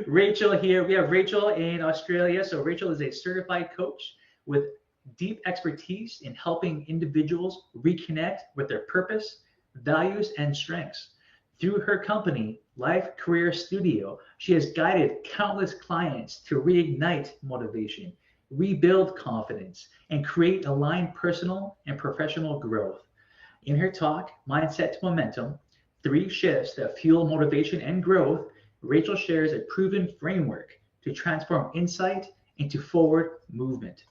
Rachel here. We have Rachel in Australia. So Rachel is a certified coach with deep expertise in helping individuals reconnect with their purpose, values, and strengths. Through her company, Life Career Studio, she has guided countless clients to reignite motivation, rebuild confidence, and create aligned personal and professional growth. In her talk, Mindset to Momentum, Three Shifts That Fuel Motivation and Growth, Rachel shares a proven framework to transform insight into forward movement.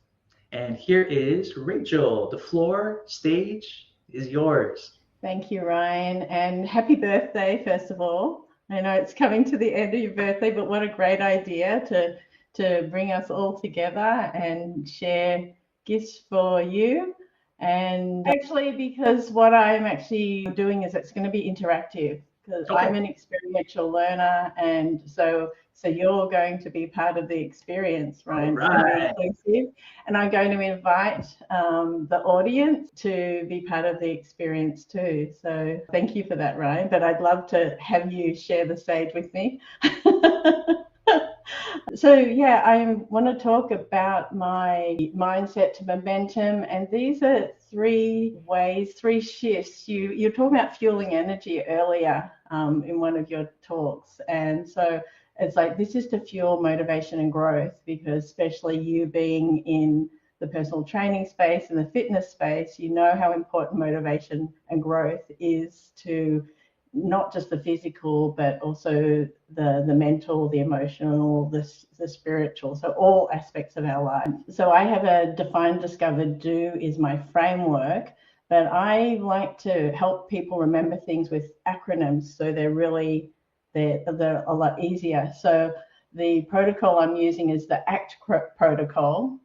And here is Rachel. The floor, stage is yours. Thank you, Ryan, and happy birthday, first of all. I know it's coming to the end of your birthday, but what a great idea to bring us all together and share gifts for you. And actually, because what I'm actually doing is it's going to be interactive because I'm Okay. an experiential learner, and so you're going to be part of the experience, All Ryan. It's going to be right. inclusive, and I'm going to invite the audience to be part of the experience too. So thank you for that, Ryan. But I'd love to have you share the stage with me. So yeah, I want to talk about my mindset to momentum, and these are three ways, three shifts. You're talking about fueling energy earlier in one of your talks, and so it's like this is to fuel motivation and growth because especially you being in the personal training space and the fitness space, you know how important motivation and growth is to not just the physical, but also the mental, the emotional, the spiritual, so all aspects of our life. So I have a define, discover, do is my framework, but I like to help people remember things with acronyms, so they're a lot easier. So the protocol I'm using is the ACT protocol,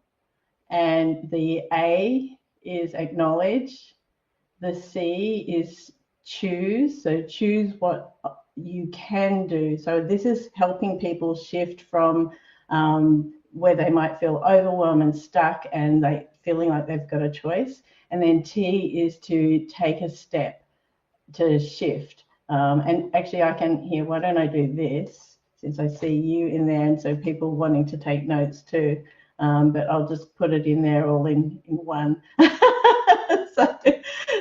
and the A is acknowledge, the C is choose. So choose what you can do. So this is helping people shift from where they might feel overwhelmed and stuck and they feeling like they've got a choice. And then T is to take a step to shift. And actually I can here, why don't I do this since I see you in there and so people wanting to take notes too. But I'll just put it in there all in one. so,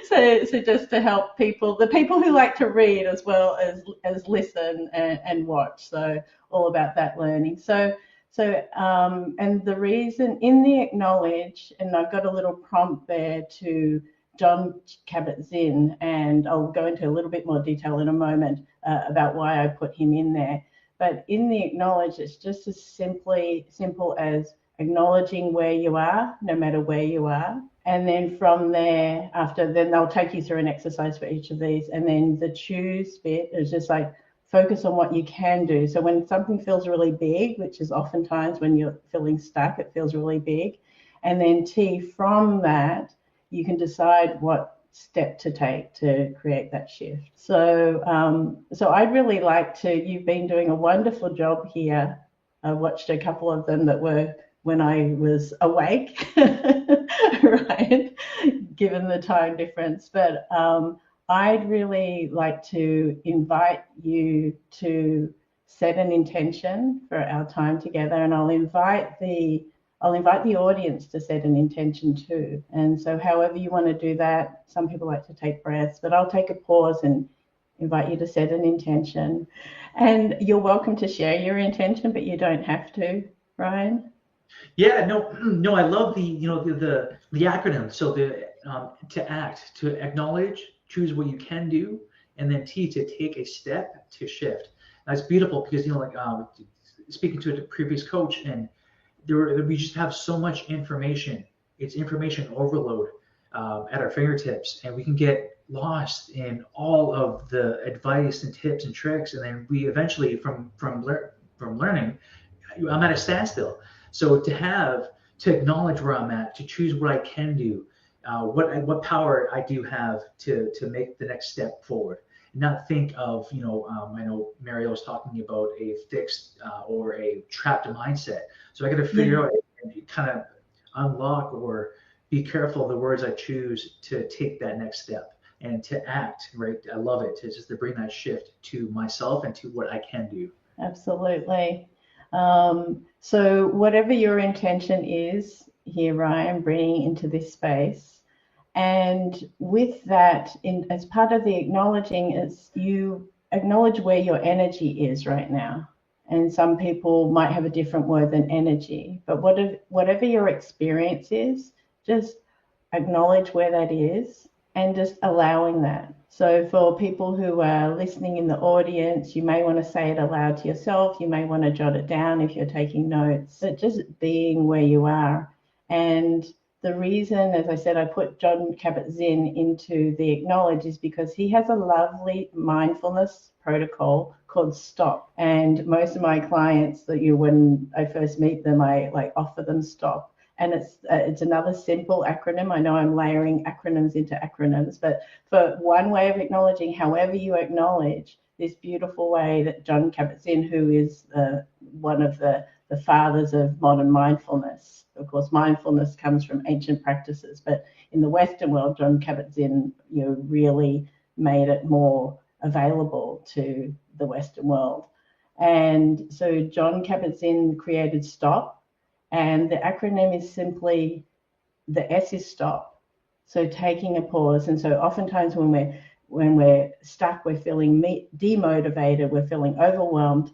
so just to help people, the people who like to read as well as listen and watch. So all about that learning. And the reason in the acknowledge, and I've got a little prompt there to John Kabat-Zinn, and I'll go into a little bit more detail in a moment about why I put him in there. But in the acknowledge, it's just as simple as acknowledging where you are, no matter where you are. And then from there, then they'll take you through an exercise for each of these. And then the choose bit is just like focus on what you can do. So when something feels really big, which is oftentimes when you're feeling stuck, it feels really big. And then T, from that, you can decide what step to take to create that shift. So I'd really like to, you've been doing a wonderful job here. I watched a couple of them that were when I was awake, right, given the time difference. But I'd really like to invite you to set an intention for our time together, and I'll invite the audience to set an intention too. And so however you want to do that, some people like to take breaths, but I'll take a pause and invite you to set an intention. And you're welcome to share your intention, but you don't have to, Ryan. Yeah, no, no, I love the acronym. So the to act, to acknowledge, choose what you can do, and then T to take a step to shift. That's beautiful because like speaking to a previous coach, and we just have so much information. It's information overload at our fingertips, and we can get lost in all of the advice and tips and tricks, and then we eventually from learning I'm at a standstill. So to acknowledge where I'm at, to choose what I can do, what power I do have to make the next step forward, and not think of I know Mario was talking about a fixed or a trapped mindset. So I got to Yeah. figure out and kind of unlock or be careful of the words I choose to take that next step and to act right. I love it to bring that shift to myself and to what I can do. Absolutely. So whatever your intention is here, Ryan, bringing into this space, and with that, as part of the acknowledging, is you acknowledge where your energy is right now. And some people might have a different word than energy, but whatever your experience is, just acknowledge where that is and just allowing that. So for people who are listening in the audience, you may want to say it aloud to yourself. You may want to jot it down if you're taking notes, but just being where you are. And the reason, as I said, I put John Kabat-Zinn into the acknowledge is because he has a lovely mindfulness protocol called STOP. And most of my clients when I first meet them, I offer them STOP. And it's another simple acronym. I know I'm layering acronyms into acronyms, but for one way of acknowledging, however you acknowledge, this beautiful way that John Kabat-Zinn, who is one of the fathers of modern mindfulness. Of course, mindfulness comes from ancient practices, but in the Western world, John Kabat-Zinn really made it more available to the Western world. And so John Kabat-Zinn created STOP, and the acronym is simply, the S is stop. So taking a pause. And so oftentimes when we're stuck, we're feeling demotivated, we're feeling overwhelmed,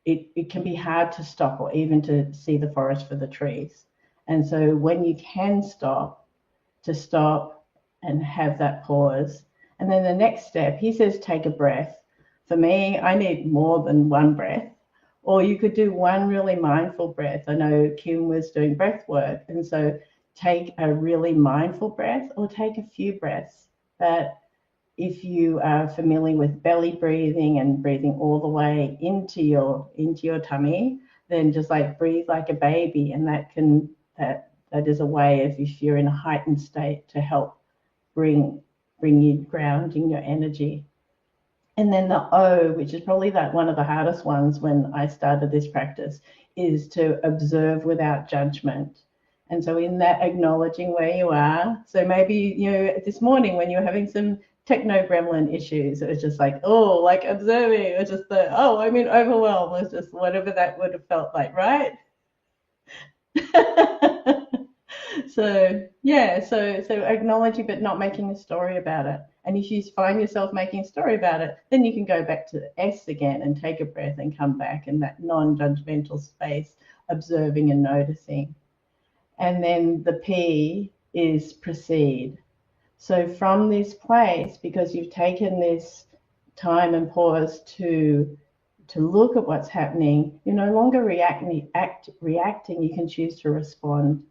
it can be hard to stop or even to see the forest for the trees. And so when you can stop, to stop and have that pause. And then the next step, he says, take a breath. For me, I need more than one breath. Or you could do one really mindful breath. I know Kim was doing breath work. And so take a really mindful breath or take a few breaths. But if you are familiar with belly breathing and breathing all the way into your tummy, then just breathe like a baby. And that is a way of, if you're in a heightened state, to help bring you grounding your energy. And then the O, which is probably one of the hardest ones when I started this practice, is to observe without judgment. And so in that, acknowledging where you are. So maybe, this morning when you're having some techno gremlin issues, it was just observing. It was just I'm in overwhelm. It was just whatever that would have felt like, right? So acknowledging but not making a story about it. And if you find yourself making a story about it, then you can go back to the S again and take a breath and come back in that non-judgmental space, observing and noticing. And then the P is proceed. So from this place, because you've taken this time and pause to look at what's happening, you're no longer reacting, you can choose to respond.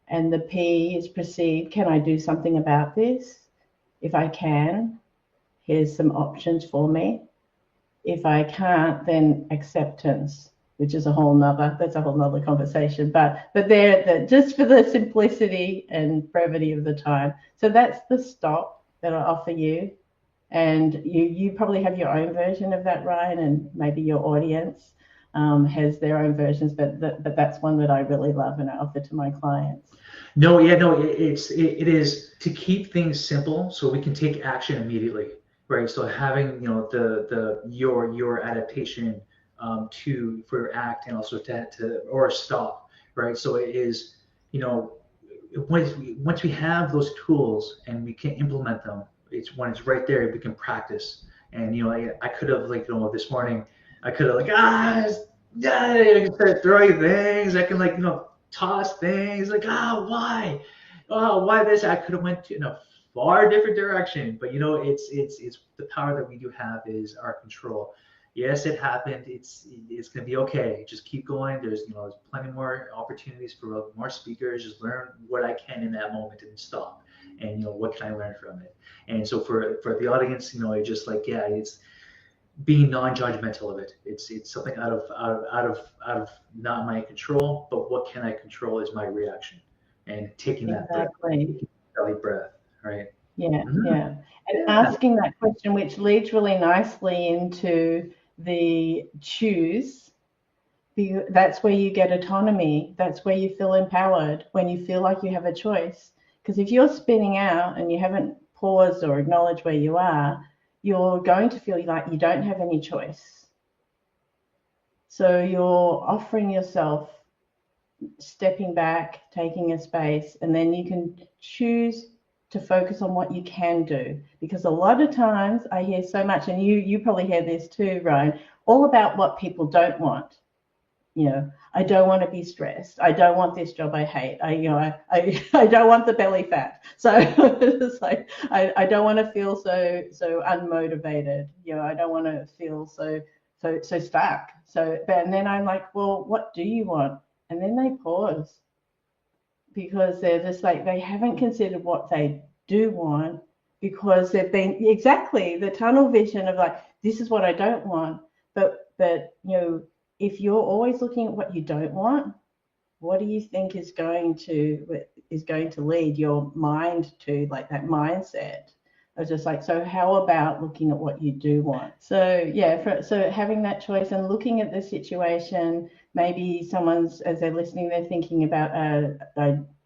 And the P is perceive. Can I do something about this? If I can, here's some options for me. If I can't, then acceptance, which is a whole nother conversation. But just for the simplicity and brevity of the time. So that's the stop that I offer you. And you probably have your own version of that, Ryan, and maybe your audience has their own versions, but that's one that I really love and I offer to my clients. It is to keep things simple so we can take action immediately, right? So having your adaptation for your act and also or stop, right? So it is, once we have those tools and we can implement them, it's when it's right there we can practice. And I could have this morning I could have I can start throwing things. I can toss things why this? I could have went in a far different direction. But it's the power that we do have is our control. Yes, it happened. It's gonna be okay. Just keep going. There's plenty more opportunities for more speakers. Just learn what I can in that moment and stop. And what can I learn from it? And so for the audience, it's just it's being non-judgmental of it. It's something out of not my control, but what can I control is my reaction and taking that belly breath, right? Yeah. And asking that question, which leads really nicely into the choose. That's where you get autonomy. That's where you feel empowered, when you feel like you have a choice. Because if you're spinning out and you haven't paused or acknowledged where you are, you're going to feel like you don't have any choice. So you're offering yourself stepping back, taking a space, and then you can choose to focus on what you can do. Because a lot of times I hear so much, and you probably hear this too, Ryan, all about what people don't want. You know, I don't want to be stressed. I don't want this job I hate. I don't want the belly fat. So it's like I don't want to feel so unmotivated. You know, I don't want to feel so stuck. And then I'm like, well, what do you want? And then they pause because they're just like, they haven't considered what they do want, because they've been exactly the tunnel vision of like, this is what I don't want. But you know, if you're always looking at what you don't want, what do you think is going to lead your mind to, like, that mindset? I was just like, so how about looking at what you do want? So yeah, so having that choice and looking at the situation, maybe someone's, as they're listening, they're thinking about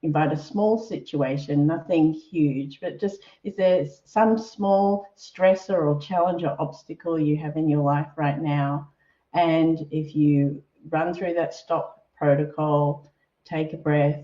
invite a small situation, nothing huge, but just, is there some small stressor or challenge or obstacle you have in your life right now? And if you run through that stop protocol, take a breath,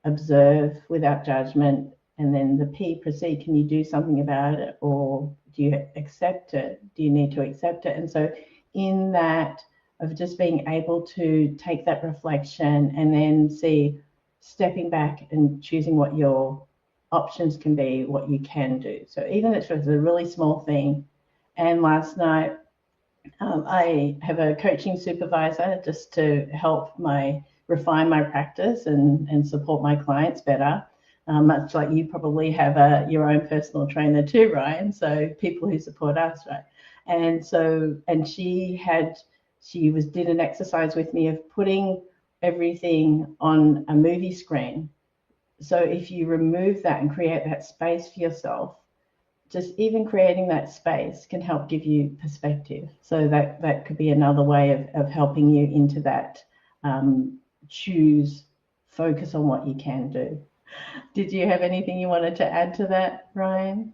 observe without judgment, and then the P, proceed. Can you do something about it, or do you accept it? Do you need to accept it? And so in that of just being able to take that reflection and then see, stepping back and choosing what your options can be, what you can do. So even if it's a really small thing. And last night, I have a coaching supervisor just to help refine my practice and support my clients better. Much like you probably have your own personal trainer too, Ryan. So people who support us, right? And she did an exercise with me of putting everything on a movie screen. So if you remove that and create that space for yourself, just even creating that space can help give you perspective. So that could be another way of helping you into that focus on what you can do. Did you have anything you wanted to add to that, Ryan?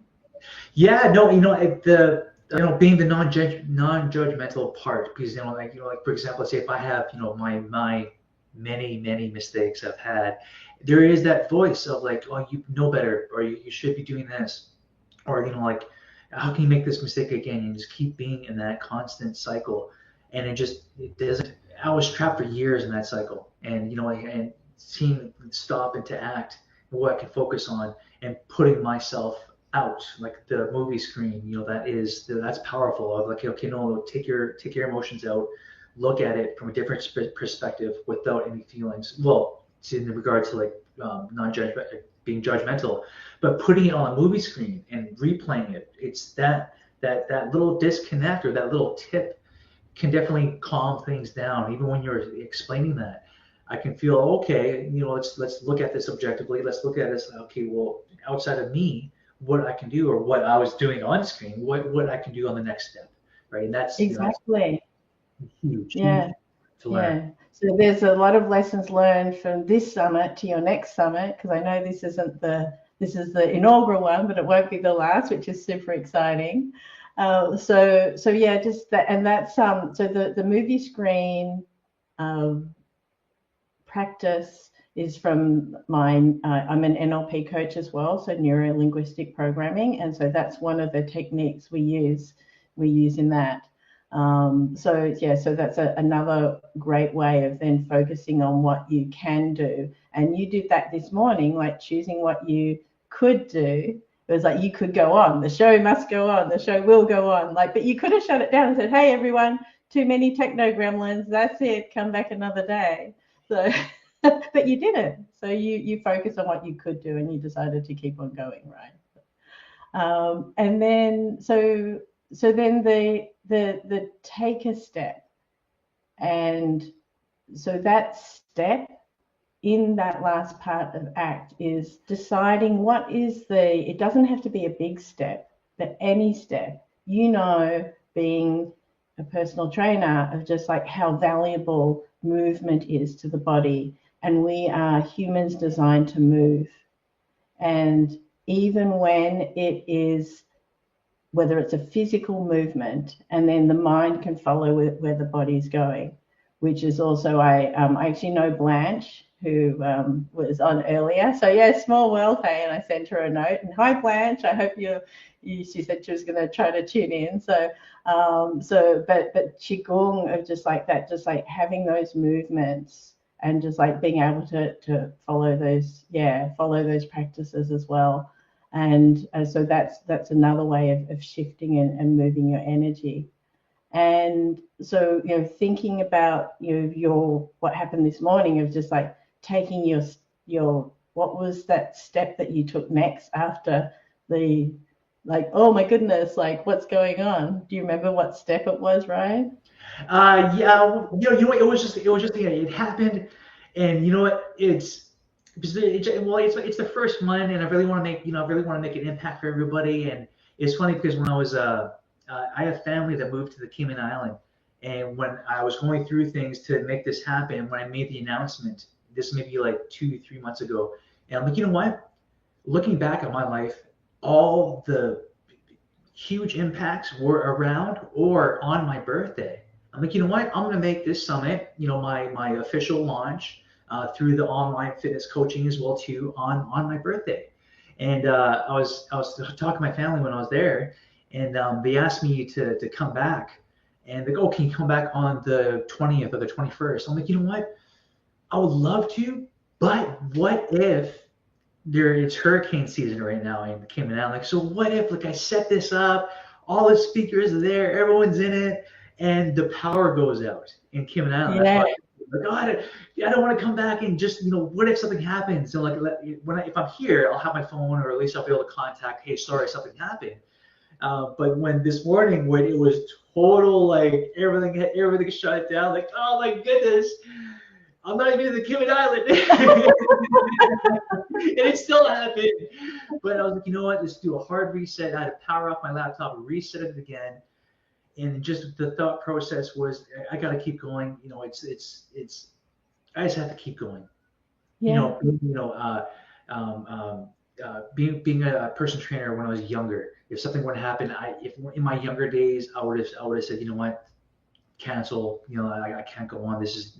Yeah, no, being the non-judgmental part, because like for example, say if I have my many mistakes I've had, there is that voice of like, oh, you know better, or you should be doing this, or like, how can you make this mistake again? And just keep being in that constant cycle, and it doesn't. I was trapped for years in that cycle, and and seeing stop and to act, and what I can focus on, and putting myself out, like the movie screen. That's powerful. Of like, okay, no, take your emotions out, look at it from a different perspective without any feelings. Well, in regard to like non-judgment, being judgmental, but putting it on a movie screen and replaying it, it's that little disconnect or that little tip can definitely calm things down. Even when you're explaining that, I can feel, okay, let's look at this objectively. Let's look at this. Okay, well, outside of me, what I can do, or what I was doing on screen, what I can do on the next step, right? And that's Exactly. that's huge Yeah. to learn. Yeah. So there's a lot of lessons learned from this summit to your next summit, because I know this is the inaugural one, but it won't be the last, which is super exciting. So yeah, just that, and that's so the movie screen practice is from I'm an NLP coach as well, so neuro linguistic programming, and so that's one of the techniques we use in that. So that's another great way of then focusing on what you can do. And you did that this morning, like choosing what you could do. It was like, you could go on, the show must go on, the show will go on. Like, but you could have shut it down and said, hey everyone, too many techno gremlins, that's it, come back another day. So but you didn't. So you focus on what you could do, and you decided to keep on going, right? And then so then the take a step, and so that step in that last part of ACT is deciding what is it doesn't have to be a big step, but any step, being a personal trainer, of just like how valuable movement is to the body. And we are humans designed to move. And even when it is whether it's a physical movement, and then the mind can follow where the body's going, which is also, I actually know Blanche, who was on earlier. So yeah, small world, hey, and I sent her a note, and hi Blanche, I hope she said she was going to try to tune in. So but Qigong of just like that, just like having those movements and just like being able to follow those practices as well. And so that's another way of shifting and moving your energy. And so, thinking about your what happened this morning of just like taking your what was that step that you took next after the, like, oh my goodness, like what's going on? Do you remember what step it was, Ryan? Yeah, what, it happened, and you know what, it's the first one, and I really want to make an impact for everybody. And it's funny because when I have family that moved to the Cayman Island, and when I was going through things to make this happen, when I made the announcement, this may be like 2, 3 months ago, and I'm like, you know what? Looking back at my life, all the huge impacts were around or on my birthday. I'm like, you know what? I'm going to make this summit, my official launch through the online fitness coaching as well too on my birthday. And I was talking to my family when I was there, and they asked me to come back, and they go, oh, can you come back on the 20th or the 21st? I'm like, you know what? I would love to, but what if it's hurricane season right now in Cayman Island? Like, so what if, like, I set this up, all the speakers are there, everyone's in it, and the power goes out in Cayman Island? That's Yeah. why, like, oh, I don't want to come back, and just, what if something happens? So like, if I'm here, I'll have my phone, or at least I'll be able to contact, hey, sorry, something happened. But when this morning, when it was total, like everything shut down, like, oh my goodness, I'm not even in the Cayman Island. And it still happened. But I was like, you know what? Let's do a hard reset. I had to power off my laptop, reset it again. And just the thought process was, I got to keep going. I just have to keep going. Yeah. Being a personal trainer when I was younger, if something were to happen, if in my younger days, I would have said, you know what, cancel. I can't go on. This is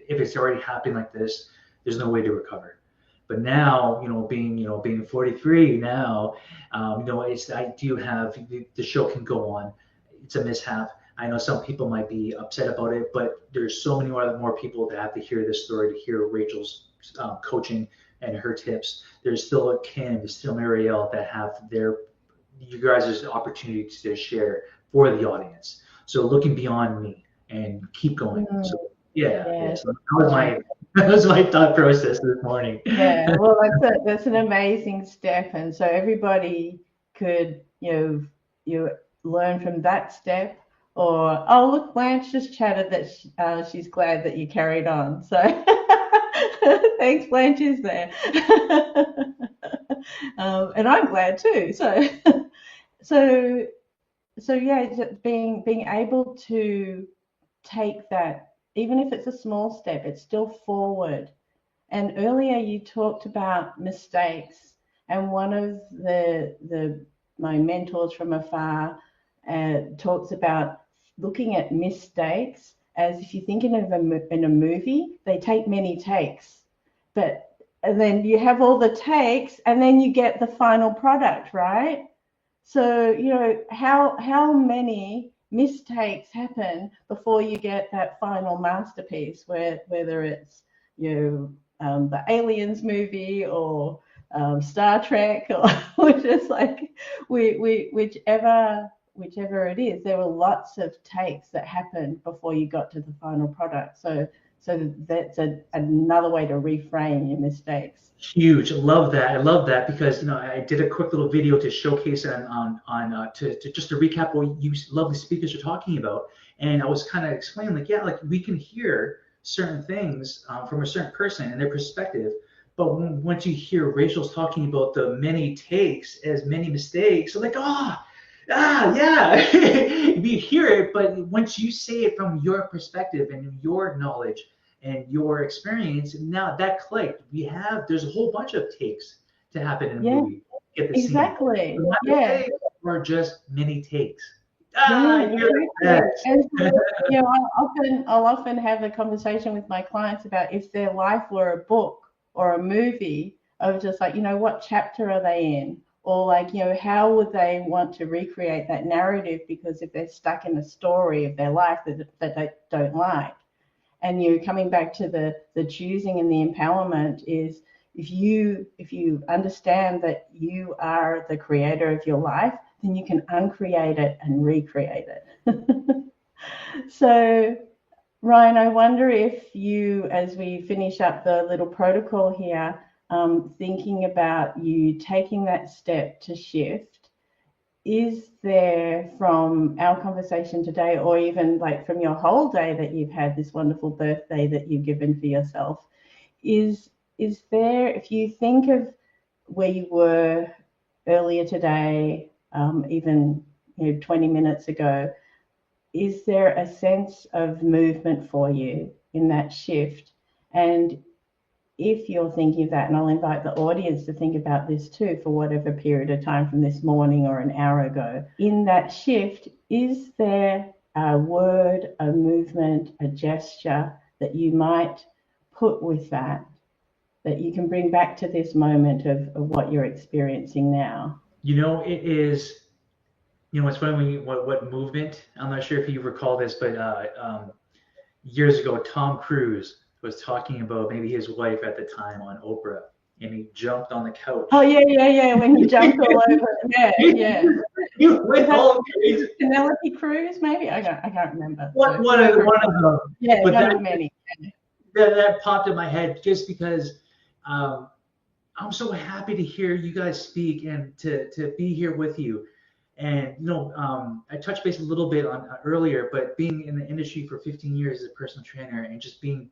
if it's already happening like this, there's no way to recover. But now, being 43 now, I do have the show can go on. It's a mishap. I know some people might be upset about it, but there's so many more people that have to hear this story, to hear Rachel's coaching and her tips. There's still Kim, there's still Marielle that have you guys' opportunity to share for the audience. So looking beyond me and keep going. So yeah. So that was my thought process this morning. Yeah, well, that's an amazing step, and so everybody could you learn from that step. Or, oh look, Blanche just chatted that she's glad that you carried on. So thanks, Blanche is there, and I'm glad too. So yeah, being able to take that, even if it's a small step, it's still forward. And earlier you talked about mistakes, and one of my mentors from afar talks about looking at mistakes as, if you're thinking of in a movie, they take many takes, and then you have all the takes, and then you get the final product, right? So how many mistakes happen before you get that final masterpiece, whether it's the Aliens movie or Star Trek, or just like whichever it is, there were lots of takes that happened before you got to the final product. So that's another way to reframe your mistakes. Huge. I love that because I did a quick little video to showcase to just to recap what you lovely speakers are talking about, and I was kind of explaining, like, like we can hear certain things from a certain person and their perspective, but once you hear Rachel's talking about the many takes as many mistakes, I'm like, yeah. You hear it, but once you say it from your perspective and your knowledge and your experience, now that clicked. There's a whole bunch of takes to happen in a movie. Get the exactly. scene. Yeah. or just mini takes? Yeah, You're the exactly. And best. so, I'll often have a conversation with my clients about if their life were a book or a movie, of just like, what chapter are they in? Or like, how would they want to recreate that narrative? Because if they're stuck in a story of their life that they don't like, and you're coming back to the choosing and the empowerment is, if you understand that you are the creator of your life, then you can uncreate it and recreate it. So Ryan, I wonder if you, as we finish up the little protocol here, thinking about you taking that step to shift, is there, from our conversation today, or even like from your whole day that you've had, this wonderful birthday that you've given for yourself, is there, if you think of where you were earlier today, even 20 minutes ago, is there a sense of movement for you in that shift? And if you're thinking of that, and I'll invite the audience to think about this too, for whatever period of time from this morning or an hour ago, in that shift, is there a word, a movement, a gesture that you might put with that you can bring back to this moment of what you're experiencing now? It is, it's funny when what movement, I'm not sure if you recall this, but years ago, Tom Cruise was talking about maybe his wife at the time on Oprah, and he jumped on the couch. Oh, yeah, when he jumped all over. Yeah. You went all crazy. Penelope Cruz, maybe? I can't remember. One of them. Yeah, but one of many. That popped in my head just because I'm so happy to hear you guys speak and to be here with you. And I touched base a little bit on earlier, but being in the industry for 15 years as a personal trainer and just being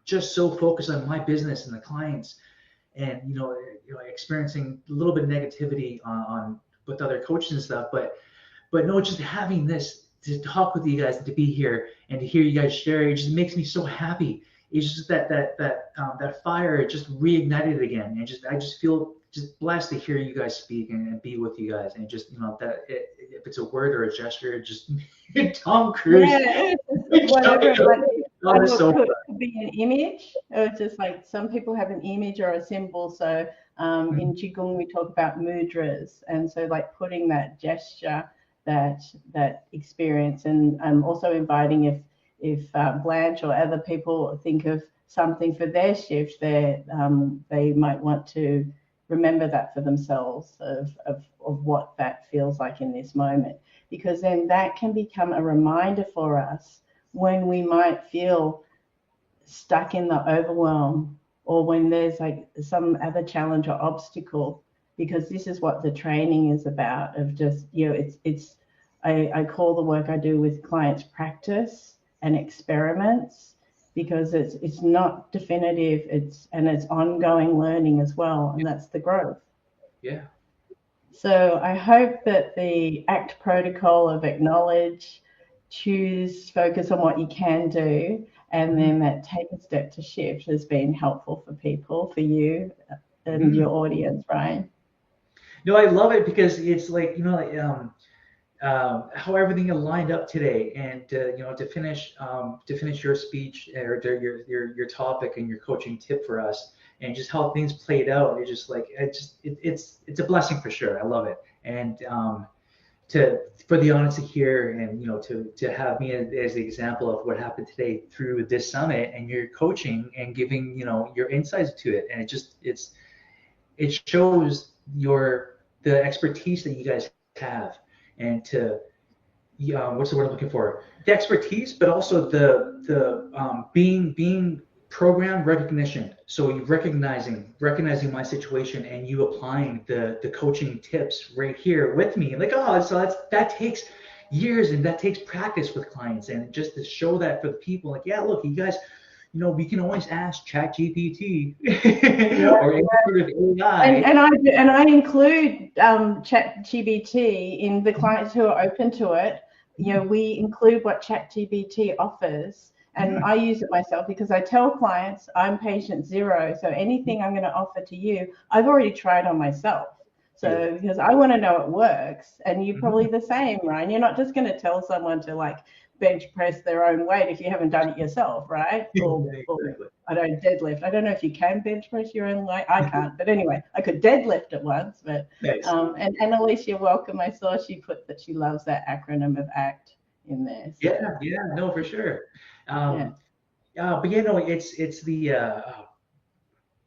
so focused on my business and the clients, and experiencing a little bit of negativity on with other coaches and stuff, but no, just having this to talk with you guys and to be here and to hear you guys share, it just makes me so happy. It's just that fire just reignited again, and I just feel just blessed to hear you guys speak and be with you guys, and just if it's a word or a gesture, just Tom Cruise. Yeah, whatever it could be an image, or just like some people have an image or a symbol. So in Qigong we talk about mudras, and so like putting that gesture, that experience, and also inviting, if Blanche or other people think of something for their shift, they might want to remember that for themselves, of what that feels like in this moment, because then that can become a reminder for us when we might feel stuck in the overwhelm, or when there's like some other challenge or obstacle, because this is what the training is about, of just, I call the work I do with clients practice and experiments, because it's not definitive, it's ongoing learning as well, and that's the growth. Yeah. So I hope that the ACT protocol of acknowledge, choose, focus on what you can do, and then that take a step to shift has been helpful for people, for you and your audience, right? No, I love it, because it's like, how everything lined up today, and to finish your speech, or your topic and your coaching tip for us, and just how things played out. It's just like it's a blessing for sure. I love it, and for the audience to hear, and to have me as the example of what happened today through this summit and your coaching and giving your insights to it, and it shows the expertise that you guys have, and to what's the word I'm looking for? The expertise, but also the being program recognition. So you recognizing my situation, and you applying the coaching tips right here with me. Like, so that takes years, and that takes practice with clients, and just to show that for the people, like, yeah, look, you guys, we can always ask ChatGPT or any sort of AI. And I include ChatGPT in the clients who are open to it. We include what ChatGPT offers, and I use it myself, because I tell clients I'm patient zero. So anything I'm going to offer to you, I've already tried on myself. So Beautiful. because I want to know it works, and you're Mhm. probably the same, Ryan. You're not just going to tell someone to like bench press their own weight if you haven't done it yourself, right? Or Exactly. I don't deadlift. I don't know if you can bench press your own weight. I can't, but anyway, I could deadlift it once. But Nice. and Annalise, you're welcome. I saw she put that she loves that acronym of ACT in there. So Yeah, no, for sure. yeah, But yeah, no, it's the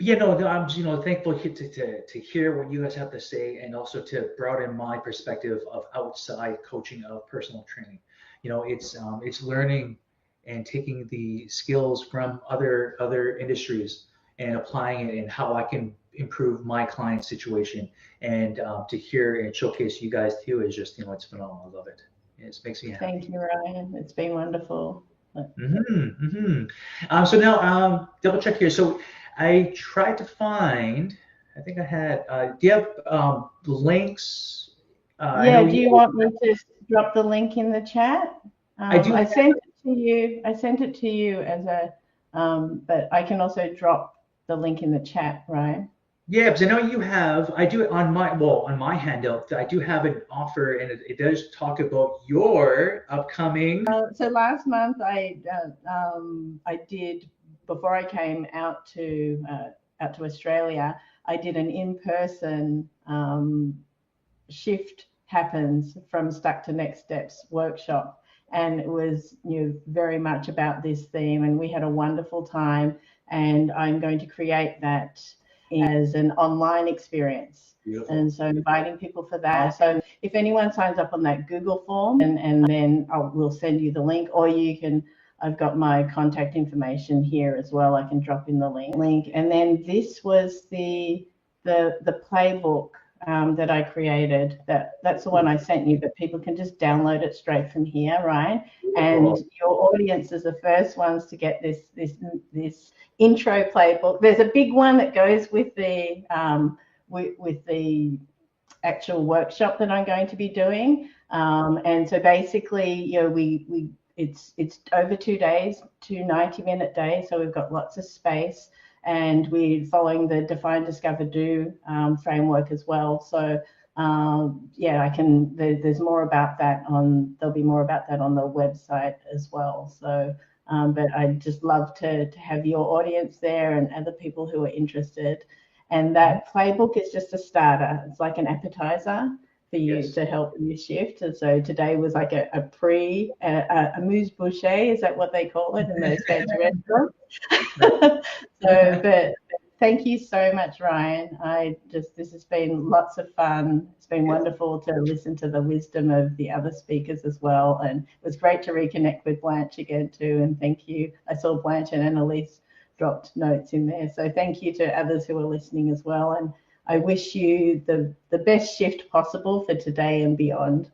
yeah, no, I'm thankful to hear what you guys have to say, and also to broaden my perspective of outside coaching of personal training. It's learning and taking the skills from other industries and applying it, and how I can improve my client situation. And to hear and showcase you guys too is just it's phenomenal. I love it. It makes me thank happy. you, Ryan. It's been wonderful. So now, double check here. So I tried to find. I think I had. Do you have links? I know Yeah, do you. you want me to drop the link in the chat? I do. I sent it to you. I sent it to you as a, but I can also drop the link in the chat, right? Yeah, because I know you have. I do it on my handout. I do have an offer, and it does talk about your upcoming. So last month I did before I came out to Australia. I did an in-person shift happens from stuck to next steps workshop, and it was very much about this theme, and we had a wonderful time, and I'm going to create that as an online experience, Beautiful. and so inviting people for that. So if anyone signs up on that Google form, and then we'll send you the link, or you can, I've got my contact information here as well, I can drop in the link. And then this was the playbook that I created. That's the one I sent you, but people can just download it straight from here, right? And Beautiful. your audience is the first ones to get this intro playbook. There's a big one that goes with the actual workshop that I'm going to be doing. And so basically, it's over 2 days, 2 90-minute days, so we've got lots of space, and we're following the define, discover, do framework as well. So yeah, there's more about that there'll be more about that on the website as well. So but I'd just love to have your audience there and other people who are interested. And that playbook is just a starter. It's like an appetizer for you Yes. to help you shift. And so today was like a amuse bouche. Is that what they call it in those fancy restaurants? So, but thank you so much, Ryan. This has been lots of fun. It's been Yes. wonderful to listen to the wisdom of the other speakers as well. And it was great to reconnect with Blanche again too. And thank you. I saw Blanche and Annalise dropped notes in there. So thank you to others who are listening as well. And I wish you the best shift possible for today and beyond.